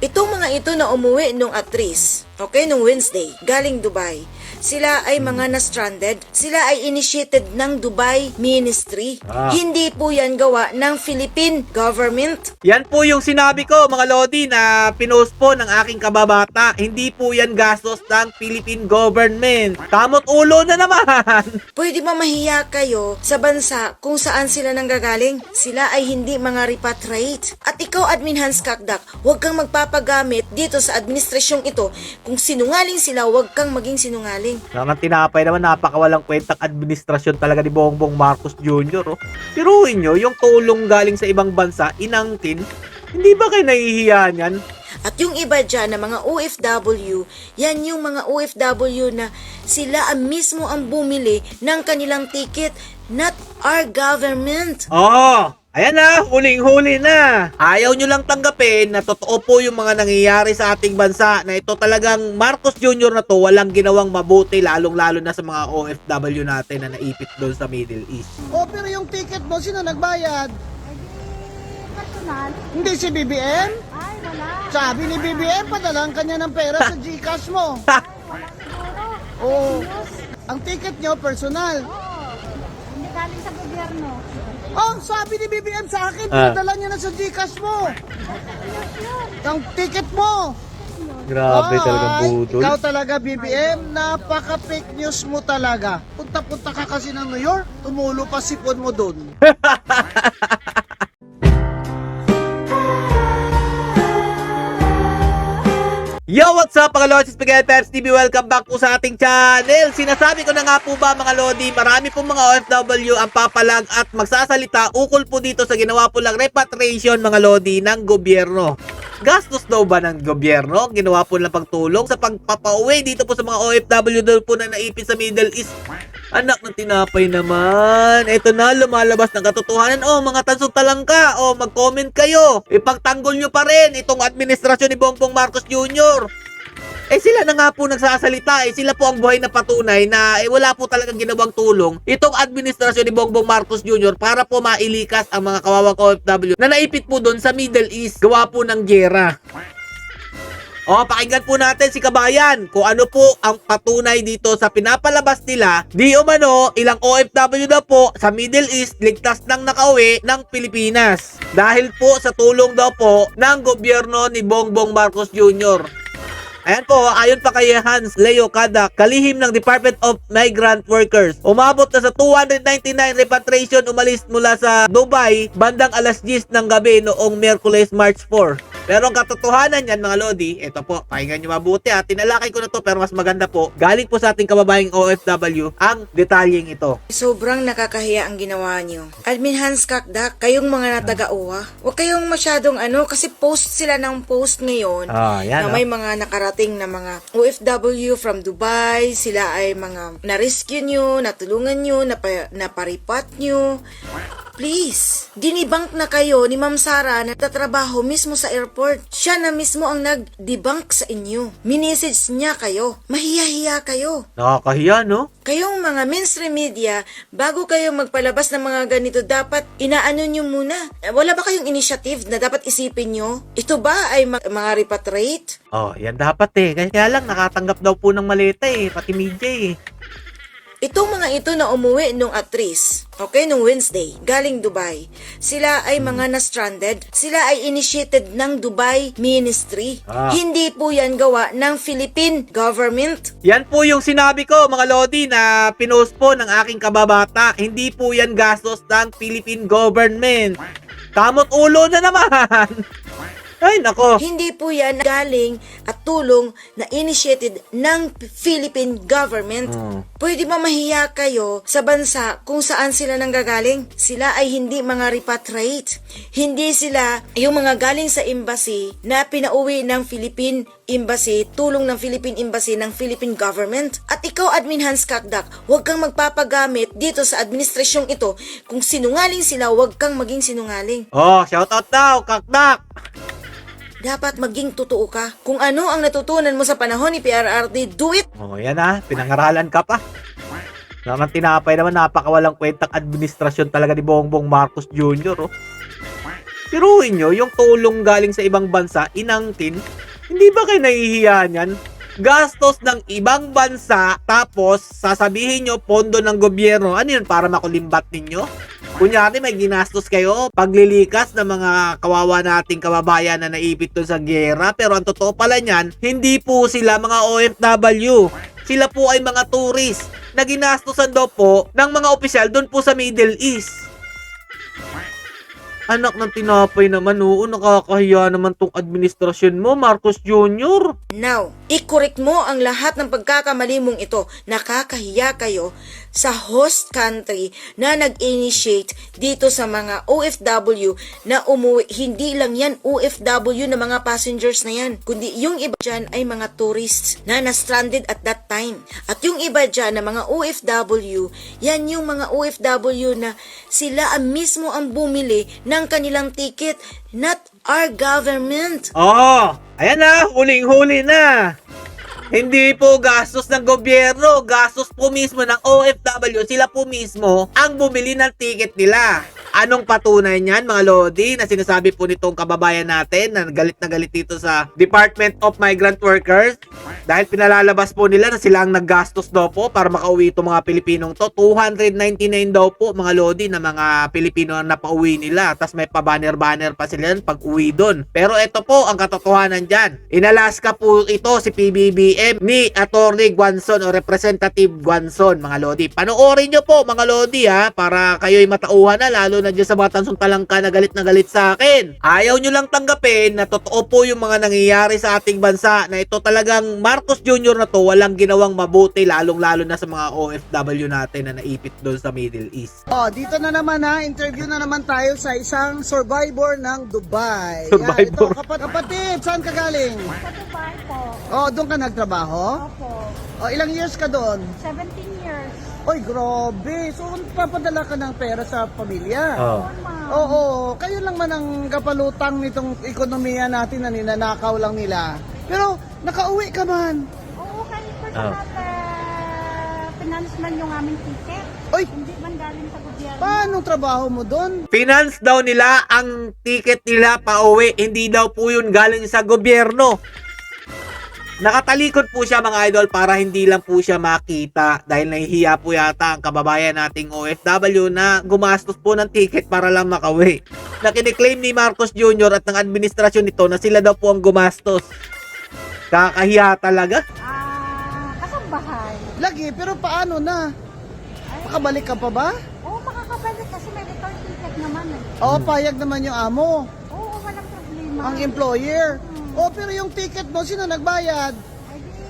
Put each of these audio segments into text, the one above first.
Itong mga ito na umuwi nung aktris, nung Wednesday, galing Dubai. Sila ay mga na-stranded. Sila ay initiated ng Dubai Ministry. Hindi po yan gawa ng Philippine government. Yan po yung sinabi ko mga Lodi na pinost po ng aking kababata. Hindi po yan gastos ng Philippine government. Kamot ulo na naman. Pwede ba mahiya kayo sa bansa kung saan sila nanggagaling? Sila ay hindi mga repatriate. At ikaw, Admin Hans Kakdak, huwag kang magpapagamit dito sa administrasyong ito. Kung sinungaling sila, huwag kang maging sinungaling. Naman tinapay naman, napakawalang kwentang administrasyon talaga ni Bongbong Marcos Jr. Oh. Tiruin nyo, yung tulong galing sa ibang bansa, inangkin. Hindi ba kayo nahihiya niyan? At yung iba dyan na mga OFW, yan yung mga OFW na sila mismo ang bumili ng kanilang ticket, not our government. Oo! Ayan na, huling-huli na. Ayaw nyo lang tanggapin na totoo po yung mga nangyayari sa ating bansa na ito talagang Marcos Jr. na to walang ginawang mabuti lalong-lalo na sa mga OFW natin na naipit doon sa Middle East. O pero yung ticket mo, sino nagbayad? Personal? Hindi si BBM? Ay, wala. Sabi ni BBM, padalang kanya ng pera sa GCash mo. Wala siguro. Oo. Ang ticket nyo, personal. Oo. Hindi galing sa gobyerno. Oh, sabi ni BBM sa akin, pinadala niya na sa GCash mo. Ang ticket mo. Grabe Ay, talagang budol. ikaw talaga BBM, napaka-fake news mo talaga. Punta-punta ka kasi ng New York, tumulo pa sipon mo dun. Yo, what's up mga Lodi? Spaghetti Peps TV, welcome back po sa ating channel. Sinasabi ko na nga po ba mga Lodi, marami pong mga OFW ang papalag at magsasalita ukol po dito sa ginawa po lang repatriation mga Lodi ng gobyerno. Gastos daw ba ng gobyerno? Ginawa po lang pagtulong sa pagpapauwi dito po sa mga OFW daw po na naipit sa Middle East. Anak ng tinapay naman. Ito na, lumalabas ng katotohanan. Oh, mga tansong talangka. Oh, mag-comment kayo. Ipagtanggol nyo pa rin itong administrasyon ni Bongbong Marcos Jr. Sila na nga po nagsasalita. Sila po ang buhay na patunay na wala po talagang ginawang tulong itong administrasyon ni Bongbong Marcos Jr. para po mailikas ang mga kawawang OFW na naipit po doon sa Middle East. Gawa po ng giyera. O, pakinggan po natin si Kabayan kung ano po ang patunay dito sa pinapalabas nila. Di umano, ilang OFW daw po sa Middle East ligtas nang nakauwi ng Pilipinas. Dahil po sa tulong daw po ng gobyerno ni Bongbong Marcos Jr. Ayan po, ayon pa kay Hans Leo Kadak, kalihim ng Department of Migrant Workers. Umabot na sa 299 repatriation umalis mula sa Dubai bandang alas 10 ng gabi noong Miyerkules, March 4. Pero ang katotohanan yan mga Lodi, ito po, pakinggan nyo mabuti ha. Tinalakay ko na to pero mas maganda po. Galing po sa ating kababayang OFW ang detalyeng ito. Sobrang nakakahiya ang ginawa nyo. Admin Hans Kakdak, kayong mga nataga-uwa, huwag kayong masyadong kasi post sila ng post ngayon Yan, na may mga nakarating na mga OFW from Dubai. Sila ay mga na-rescue nyo, natulungan nyo, naparipat nyo. Please, dinibunk na kayo ni Ma'am Sara na tatrabaho mismo sa airport. Siya na mismo ang nag-debunk sa inyo. Minisage niya kayo. Mahiya-hiya kayo. Nakakahiya, no? Kayong mga mainstream media, bago kayong magpalabas ng mga ganito, dapat inaano nyo muna. Wala ba kayong initiative na dapat isipin nyo? Ito ba ay mga repatriate? Oh, yan dapat Kaya lang, nakatanggap daw po ng maleta pati media Itong mga ito na umuwi nung aktris, nung Wednesday, galing Dubai. Sila ay mga na-stranded. Sila ay initiated ng Dubai Ministry. Hindi po yan gawa ng Philippine government. Yan po yung sinabi ko mga Lodi na pinost po ng aking kababata. Hindi po yan gastos ng Philippine government. Kamot ulo na naman. Ay, nako. Hindi po yan galing at tulong na initiated ng Philippine government. Pwede ba mahiya kayo sa bansa kung saan sila nanggagaling? Sila ay hindi mga repatriate. Hindi sila yung mga galing sa embassy na pinauwi ng Philippine Embassy, tulong ng Philippine Embassy ng Philippine government. At ikaw, Admin Hans Kakdak, huwag kang magpapagamit dito sa administrasyong ito. Kung sinungaling sila, huwag kang maging sinungaling. Oh, shoutout daw, Kakdak. Dapat maging totoo ka. Kung ano ang natutunan mo sa panahon ni PRRD, do it! Oh, yan pinangaralan ka pa. Naman tinapay naman, napakawalang kwentang administrasyon talaga ni Bongbong Marcos Jr. Piruin nyo, yung tulong galing sa ibang bansa, inangkin, hindi ba kayo nahihiya niyan? Gastos ng ibang bansa, tapos sasabihin nyo, pondo ng gobyerno, ano yun, para makulimbat ninyo? Kunyari, may ginastos kayo, paglilikas ng mga kawawa nating kababayan na naipit doon sa giyera, pero ang totoo pala niyan, hindi po sila mga OFW. Sila po ay mga tourist na ginastosan daw po ng mga opisyal doon po sa Middle East. Anak ng tinapay naman, oo, nakakahiya naman tong administrasyon mo, Marcos Jr. Now, i-correct mo ang lahat ng pagkakamali mong ito. Nakakahiya kayo sa host country na nag-initiate dito sa mga OFW na umuwi. Hindi lang yan OFW na mga passengers na yan, kundi yung iba dyan ay mga tourists na na-stranded at that time. At yung iba dyan na mga OFW, yan yung mga OFW na sila mismo ang bumili ng kanilang ticket, not our government. Oh, ayan na, huling-huli na. Hindi po gastos ng gobyerno, gastos po mismo ng OFW. Sila po mismo ang bumili ng ticket nila. Anong patunay niyan, mga Lodi, na sinasabi po nitong kababayan natin na galit dito sa Department of Migrant Workers? Dahil pinalalabas po nila na sila ang naggastos daw po para makauwi itong mga Pilipinong to. 299 daw po, mga Lodi, na mga Pilipino ang napauwi nila. Tapos may pa-banner-banner pa sila pag uwi doon. Pero ito po ang katotohanan dyan. Inalaska po ito si PBBM ni Attorney Guanzon o Representative Guanzon, mga Lodi. Panoorin nyo po, mga Lodi, ha, para kayo'y matauhan na, lalo na dyan sa mga tansong talangka na galit sa akin. Ayaw nyo lang tanggapin na totoo po yung mga nangyayari sa ating bansa, na ito talagang Marcos Jr. na to walang ginawang mabuti, lalong-lalo na sa mga OFW natin na naipit doon sa Middle East. Oh, dito na naman ha, interview na naman tayo sa isang survivor ng Dubai. Survivor? Yan, ito, kapatid, saan ka galing? Sa Dubai po. Oh, doon ka nagtrabaho? Opo. Oh, ilang years ka doon? 17 years. Oy, grabe. So, papadala ka ng pera sa pamilya? Oh. Ma'am. Oo, kayo lang man ang kapalutang nitong ekonomiya natin na ninanakaw lang nila. Pero, nakauwi ka man. Oo, kahit personal finance man yung aming ticket. Oy, Hindi man galing sa gobyerno. paano trabaho mo doon? Finance daw nila ang ticket nila pauwi, hindi daw po yun galing sa gobyerno. Nakatalikod po siya, mga idol, para hindi lang po siya makita dahil nahihiya po yata ang kababayan nating OFW na gumastos po ng ticket para lang makauwi. Na kiniklaim ni Marcos Jr. at ng administrasyon nito na sila daw po ang gumastos. Kakahiya talaga. Kasambahay. Lagi, pero paano na? Makabalik ka pa ba? Oo, makakabalik kasi may return ticket naman eh. Oo, payag naman yung amo, Oo, walang problema. ang employer. Oh, pero yung ticket mo, sino nagbayad? Ay, di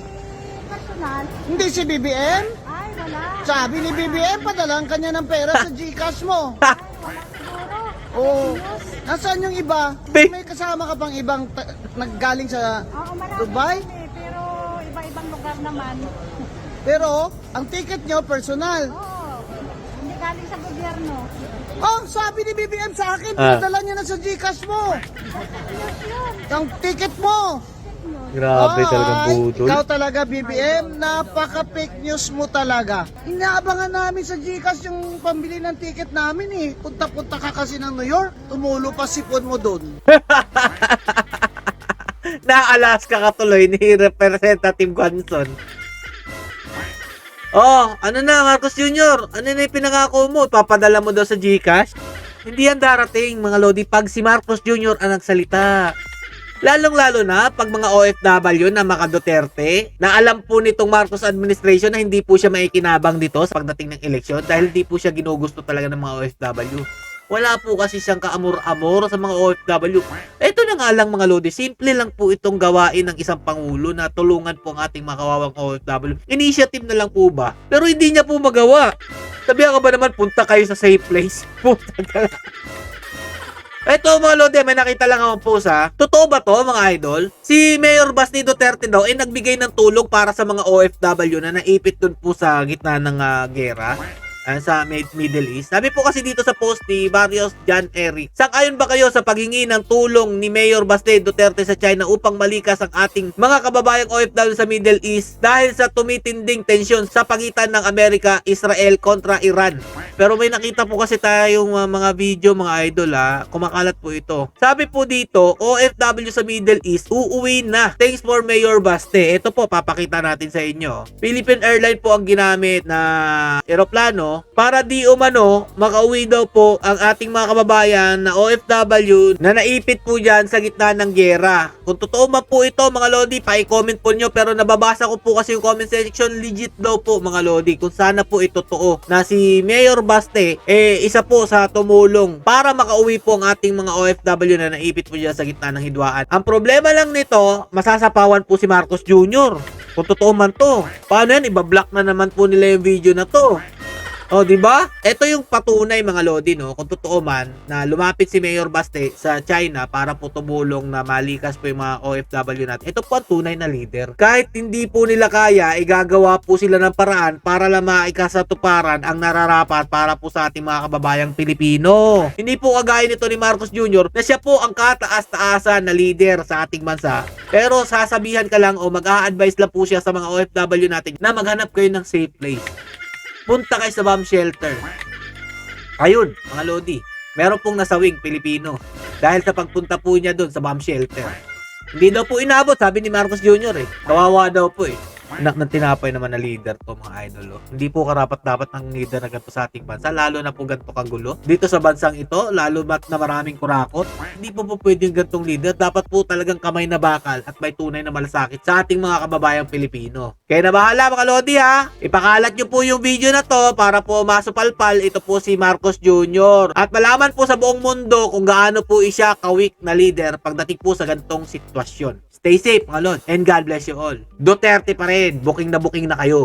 personal. Hindi si BBM? Ay, wala. Sabi ni BBM, padalang kanya ng pera sa GCash mo. Ay, wala siguro. Oo. News. Nasaan yung iba? Be- May kasama ka pang ibang naggaling sa Oo, marami Dubai? kami, pero iba-ibang lugar naman. Pero, ang ticket nyo, personal. Oo, hindi galing sa gobyerno. Oh, sabi ni BBM sa akin, Ah. pinadala niya na sa GCash mo. News yun. Ang ticket mo. Grabe talagang Ay, budol. ikaw talaga, BBM, napaka-fake news mo talaga. Inaabangan namin sa GCash yung pambili ng ticket namin eh. Punta-punta ka kasi ng New York, tumulo pa sipon mo doon. Na-Alaska ka tuloy ni Representative Guanzon. Oh, ano na, Marcos Jr.? Ano na yung pinangako mo? Ipapadala mo daw sa GCash? Hindi yan darating, mga Lodi, pag si Marcos Jr. ang nagsalita. Lalong-lalo na pag mga OFW na maka Duterte, na alam po nitong Marcos administration na hindi po siya maikinabang dito sa pagdating ng eleksyon dahil hindi po siya ginugusto talaga ng mga OFW. Wala po kasi siyang kaamor-amor sa mga OFW. Ito na nga lang, mga Lodi, simple lang po itong gawain ng isang pangulo na tulungan po ang ating mga kawawang OFW. Initiative na lang po ba? Pero hindi niya po magawa. Sabihan ka ba naman, punta kayo sa safe place? Punta ka lang. Ito, mga Lodi, may nakita lang akong post, ha. Totoo ba to, mga idol? Si Mayor Basni Duterte daw ay nagbigay ng tulong para sa mga OFW na naipit dun po sa gitna ng gera. sa Middle East. Sabi po kasi dito sa post ni Barrios John Eric, sang-ayon ba kayo sa paghingi ng tulong ni Mayor Baste Duterte sa China upang malikas ang ating mga kababayang OFW sa Middle East dahil sa tumitinding tensyon sa pagitan ng Amerika, Israel kontra Iran? Pero may nakita po kasi tayong mga video, mga idol, kumakalat po ito. Sabi po dito, OFW sa Middle East uuwi na. Thanks for Mayor Baste. Ito po, papakita natin sa inyo. Philippine Airlines po ang ginamit na eroplano para di umano makauwi daw po ang ating mga kababayan na OFW na naipit po dyan sa gitna ng gera. Kung totoo man po ito, mga Lodi, pa-comment po nyo, pero nababasa ko po kasi yung comment section, legit daw po, mga Lodi, kung sana po ito totoo na si Mayor Baste isa po sa tumulong para makauwi po ang ating mga OFW na naipit po dyan sa gitna ng hidwaan. Ang problema lang nito, masasapawan po si Marcos Jr. Kung totoo man to. Paano yan? Ibablock na naman po nila yung video na to. O, di ba? Ito yung patunay, mga Lodi, no? Kung totoo man na lumapit si Mayor Baste sa China para po tumulong na malikas po yung mga OFW natin. Ito po ang tunay na leader. Kahit hindi po nila kaya, igagawa po sila ng paraan para lang maikasatuparan ang nararapat para po sa ating mga kababayang Pilipino. Hindi po kagaya nito ni Marcos Jr. na siya po ang kataas-taasan na leader sa ating bansa. Pero sasabihan ka lang o mag-a-advise lang po siya sa mga OFW natin na maghanap kayo ng safe place. Punta kayo sa bomb shelter. Ayun, mga Lodi, meron pong nasawing Pilipino dahil sa pagpunta po niya doon sa bomb shelter. Hindi daw po inabot, sabi ni Marcos Jr. Kawawa daw po Anak ng tinapay naman na leader to, mga idol. Hindi po karapat-dapat ng leader na ganito sa ating bansa, lalo na po ganito kagulo. Dito sa bansang ito, lalo na maraming kurakot, hindi po pwede yung ganitong leader. Dapat po talagang kamay na bakal at may tunay na malasakit sa ating mga kababayang Pilipino. Kaya na bahala, mga Lodi, ipakalat nyo po yung video na to para po masupalpal ito po si Marcos Jr. At malaman po sa buong mundo kung gaano po siya kawik na leader pagdating po sa ganitong sitwasyon. Stay safe, mga Lord, and God bless you all. Duterte pa rin, booking na kayo.